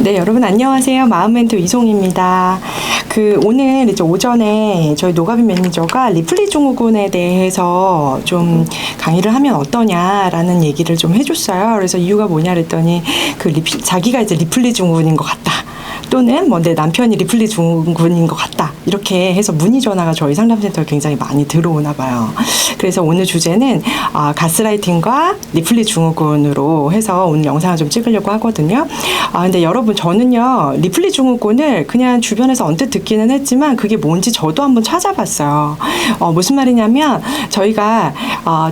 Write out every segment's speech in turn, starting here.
네, 여러분 안녕하세요. 마음멘토 이송입니다. 오늘 이제 오전에 저희 노가비 매니저가 리플리 증후군에 대해서 좀 강의를 하면 어떠냐라는 얘기를 좀 해줬어요. 그래서 이유가 뭐냐 그랬더니 자기가 이제 리플리 증후군인 것 같다. 또는 뭐 내 남편이 리플리 증후군인 것 같다. 이렇게 해서 문의 전화가 저희 상담센터에 굉장히 많이 들어오나 봐요. 그래서 오늘 주제는 가스라이팅과 리플리 증후군으로 해서 오늘 영상을 좀 찍으려고 하거든요. 근데 여러분 저는요 리플리 증후군을 그냥 주변에서 언뜻 듣기는 했지만 그게 뭔지 저도 한번 찾아봤어요. 무슨 말이냐면 저희가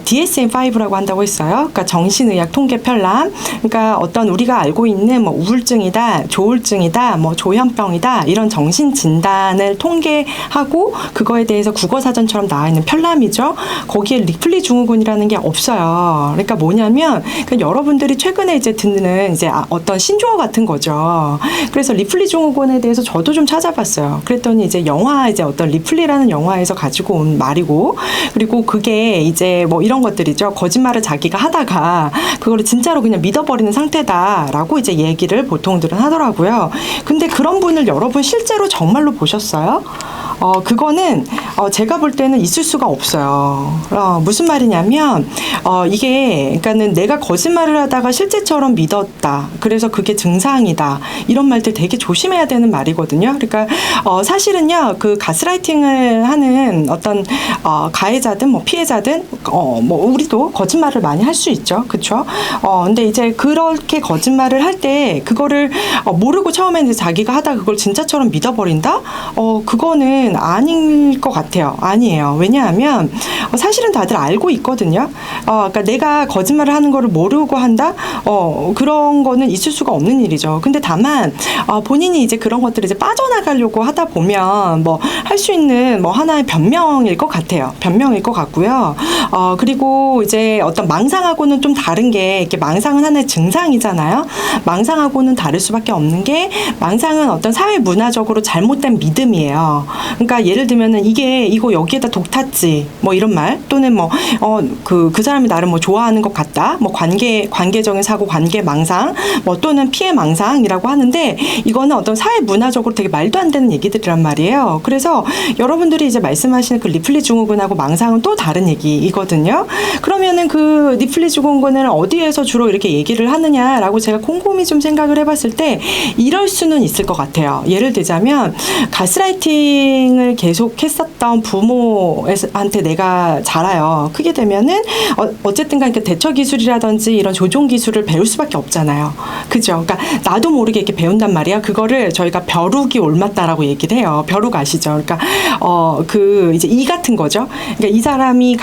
DSM-5라고 한다고 했어요. 그러니까 정신의학 통계 편람. 그러니까 어떤 우리가 알고 있는 뭐 우울증이다, 조울증이다, 뭐 조현병이다 이런 정신 진단을 통계하고 그거에 대해서 국어사전처럼 나와 있는 편람이죠. 거기에 리플리 증후군이라는 게 없어요. 그러니까 뭐냐면 여러분들이 최근에 이제 듣는 이제 어떤 신조어 같은 거죠. 그래서 리플리 증후군에 대해서 저도 좀 찾아봤어요. 그랬더니 이제 이제 어떤 리플리라는 영화에서 가지고 온 말이고, 그리고 그게 이제 뭐 이런 것들이죠. 거짓말을 자기가 하다가 그거를 진짜로 그냥 믿어버리는 상태다라고 이제 얘기를 보통들은 하더라고요. 근데 그런 분을 여러분 실제로 정말로 보셨어요? 그거는 제가 볼 때는 있을 수가 없어요. 무슨 말이냐면 이게 그러니까는 내가 거짓말을 하다가 실제처럼 믿었다. 그래서 그게 증상이다. 이런 말들 되게 조심해야 되는 말이거든요. 그러니까 사실은요 그 가스라이팅을 하는 어떤 가해자든 뭐 피해자든 뭐 우리도 거짓말을 많이 할 수 있죠. 그렇죠? 근데 이제 그렇게 거짓말을 할 때 그거를 모르고 처음에는 자기가 하다가 그걸 진짜처럼 믿어버린다? 그거는 아닐 것 같아요. 아니에요. 왜냐하면 사실은 다들 알고 있거든요. 그러니까 내가 거짓말을 하는 거를 모르고 한다? 그런 거는 있을 수가 없는 일이죠. 근데 다만 본인이 이제 그런 것들을 이제 빠져나가려고 하다 보면 뭐 할 수 있는 뭐 하나의 변명일 것 같아요. 변명일 것 같고요. 그리고 이제 어떤 망상하고는 좀 다른 게 이렇게 망상은 하나의 증상이잖아요. 망상하고는 다를 수밖에 없는 게 망상은 어떤 사회 문화적으로 잘못된 믿음이에요. 그러니까 예를 들면은 이거 여기에다 독 탔지 뭐 이런 말 또는 뭐 그 사람이 나를 뭐 좋아하는 것 같다 뭐 관계적인 사고 관계 망상 뭐 또는 피해 망상이라고 하는데 이거는 어떤 사회 문화적으로 되게 말도 안 되는 얘기들이란 말이에요. 그래서 여러분들이 이제 말씀하시는 그 리플리 증후군하고 망상은 또 다른 얘기이거든요. 그러면은 그 리플리 증후군을 어디에서 주로 이렇게 얘기를 하느냐라고 제가 곰곰이 좀 생각을 해봤을 때 이럴 수는 있을 것 같아요. 예를 들자면 가스라이팅을 계속 했었던 부모한테 내가 자라요. 크게 되면은 어쨌든 간에 대처 기술이라든지 이런 조종 기술을 배울 수밖에 없잖아요. 그죠? 그러니까 나도 모르게 이렇게 배운단 말이야. 그거를 저희가 벼룩이 옮았다라고 얘기를 해요. 벼룩 아시죠? 그러니까 이제 이 같은 거죠. 그러니까 이 사람이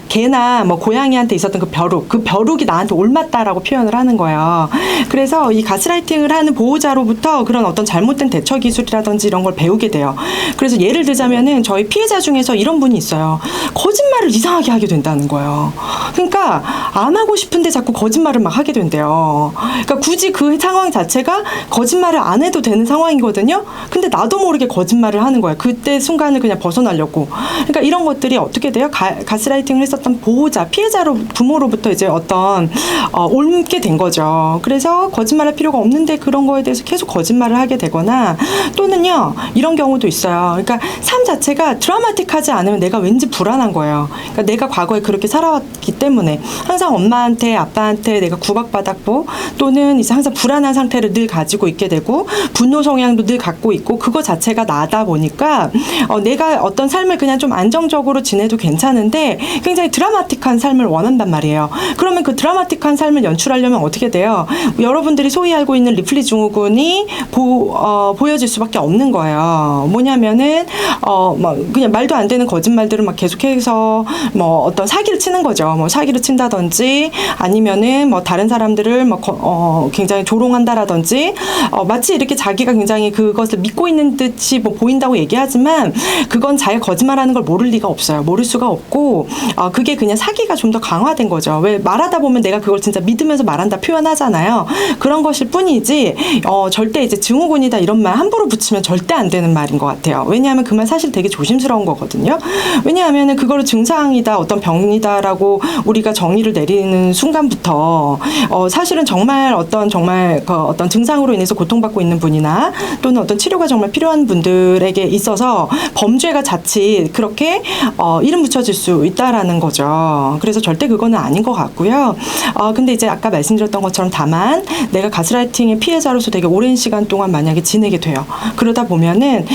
개나 뭐 고양이한테 있었던 그 벼룩이 나한테 옮았다라고 표현을 하는 거예요. 그래서 이 가스라이팅을 하는 보호자로부터 그런 어떤 잘못된 대처 기술이라든지 이런 걸 배우게 돼요. 그래서 예를 들자면은 저희 피해자 중에서 이런 분이 있어요. 거짓말을 이상하게 하게 된다는 거예요. 그러니까 안 하고 싶은데 자꾸 거짓말을 막 하게 된대요. 그러니까 굳이 그 상황 자체가 거짓말을 안 해도 되는 상황이거든요. 근데 나도 모르게 거짓말을 하는 거예요. 그때 순간을 그냥 벗어나려고. 그러니까 이런 것들이 어떻게 돼요? 가스라이팅을 했었던 보호자, 부모로부터 이제 어떤 옮게 된 거죠. 그래서 거짓말할 필요가 없는데 그런 거에 대해서 계속 거짓말을 하게 되거나 또는요 이런 경우도 있어요. 그러니까 삶 자체가 드라마틱하지 않으면 내가 왠지 불안한 거예요. 그러니까 내가 과거에 그렇게 살아왔기 때문에 항상 엄마한테 아빠한테 내가 구박받았고 또는 이제 항상 불안한 상태를 늘 가지고 있게 되고 분노 성향도 늘 갖고 있고 그거 자체가 나다 보니까 내가 어떤 삶을 그냥 좀 안정적으로 지내도 괜찮은데 굉장히 드라마틱한 삶을 원한단 말이에요. 그러면 그 드라마틱한 삶을 연출하려면 어떻게 돼요? 여러분들이 소위 알고 있는 리플리 증후군이 보여질 수밖에 없는 거예요. 뭐냐면은 그냥 말도 안 되는 거짓말들을 막 계속해서 뭐 어떤 사기를 치는 거죠. 뭐 사기를 친다든지 아니면은 뭐 다른 사람들을 굉장히 조롱한다라든지 마치 이렇게 자기가 굉장히 그것을 믿고 있는 듯이 뭐 보인다고 얘기하지만 그건 자기가 거짓말하는 걸 모를 리가 없어요. 모를 수가 없고 그게 그냥 사기가 좀 더 강화된 거죠. 왜 말하다 보면 내가 그걸 진짜 믿으면서 말한다 표현하잖아요. 그런 것일 뿐이지 절대 이제 증후군이다 이런 말 함부로 붙이면 절대 안 되는 말인 것 같아요. 왜냐하면 그 말 사실 되게 조심스러운 거거든요. 왜냐하면 그거를 증상이다, 어떤 병이다라고 우리가 정의를 내리는 순간부터 사실은 정말 어떤 증상으로 인해서 고통받고 있는 분이나 또는 어떤 치료가 정말 필요한 분들에게 있어서 범죄가 자칫 그렇게 이름 붙여질 수 있다라는 거죠. 그래서 절대 그거는 아닌 것 같고요. 근데 이제 아까 말씀드렸던 것처럼 다만 내가 가스라이팅의 피해자로서 되게 오랜 시간 동안 만약에 지내게 돼요. 그러다 보면은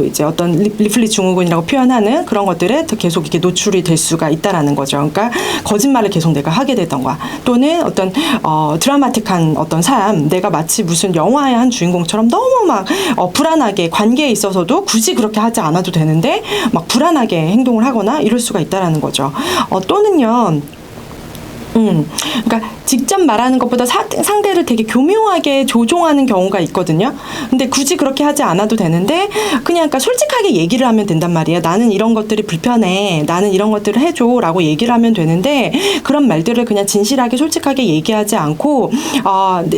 이제 어떤 리플리 증후군이라고 표현하는 그런 것들에 계속 이렇게 노출이 될 수가 있다라는 거죠. 그러니까 거짓말을 계속 내가 하게 되던가 또는 어떤 드라마틱한 어떤 삶, 내가 마치 무슨 영화의 한 주인공처럼 너무 막 불안하게 관계에 있어서도 굳이 그렇게 하지 않아도 되는데 막 불안하게 행동을 하거나 이럴 수가 있다라는 거죠. 또는요. 그러니까 직접 말하는 것보다 상대를 되게 교묘하게 조종하는 경우가 있거든요. 근데 굳이 그렇게 하지 않아도 되는데 그냥 그러니까 솔직하게 얘기를 하면 된단 말이에요. 나는 이런 것들이 불편해. 나는 이런 것들을 해줘라고 얘기를 하면 되는데 그런 말들을 그냥 진실하게 솔직하게 얘기하지 않고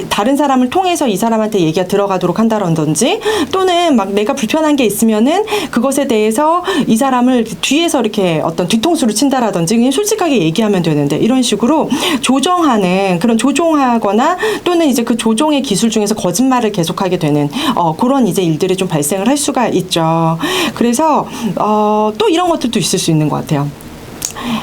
다른 사람을 통해서 이 사람한테 얘기가 들어가도록 한다든지 또는 막 내가 불편한 게 있으면은 그것에 대해서 이 사람을 뒤에서 이렇게 어떤 뒤통수를 친다라든지 그냥 솔직하게 얘기하면 되는데 이런 식으로 조종하거나 또는 이제 그 조종의 기술 중에서 거짓말을 계속하게 되는 그런 이제 일들이 좀 발생을 할 수가 있죠. 그래서 또 이런 것들도 있을 수 있는 것 같아요.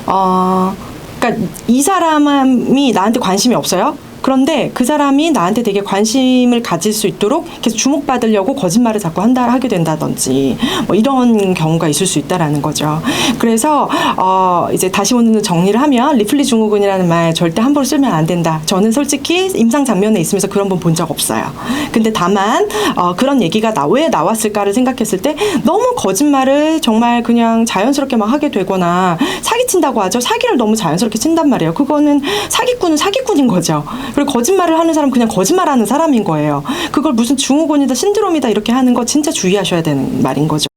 그러니까 이 사람이 나한테 관심이 없어요. 그런데 그 사람이 나한테 되게 관심을 가질 수 있도록 계속 주목받으려고 거짓말을 자꾸 하게 된다든지 뭐 이런 경우가 있을 수 있다라는 거죠. 그래서 이제 다시 오늘 정리를 하면 리플리 증후군이라는 말 절대 함부로 쓰면 안 된다. 저는 솔직히 임상 장면에 있으면서 그런 분 본 적 없어요. 근데 다만 그런 얘기가 왜 나왔을까를 생각했을 때 너무 거짓말을 정말 그냥 자연스럽게 막 하게 되거나 사기친다고 하죠. 사기를 너무 자연스럽게 친단 말이에요. 그거는 사기꾼은 사기꾼인 거죠. 그리고 거짓말을 하는 사람은 그냥 거짓말하는 사람인 거예요. 그걸 무슨 증후군이다 신드롬이다 이렇게 하는 거 진짜 주의하셔야 되는 말인 거죠.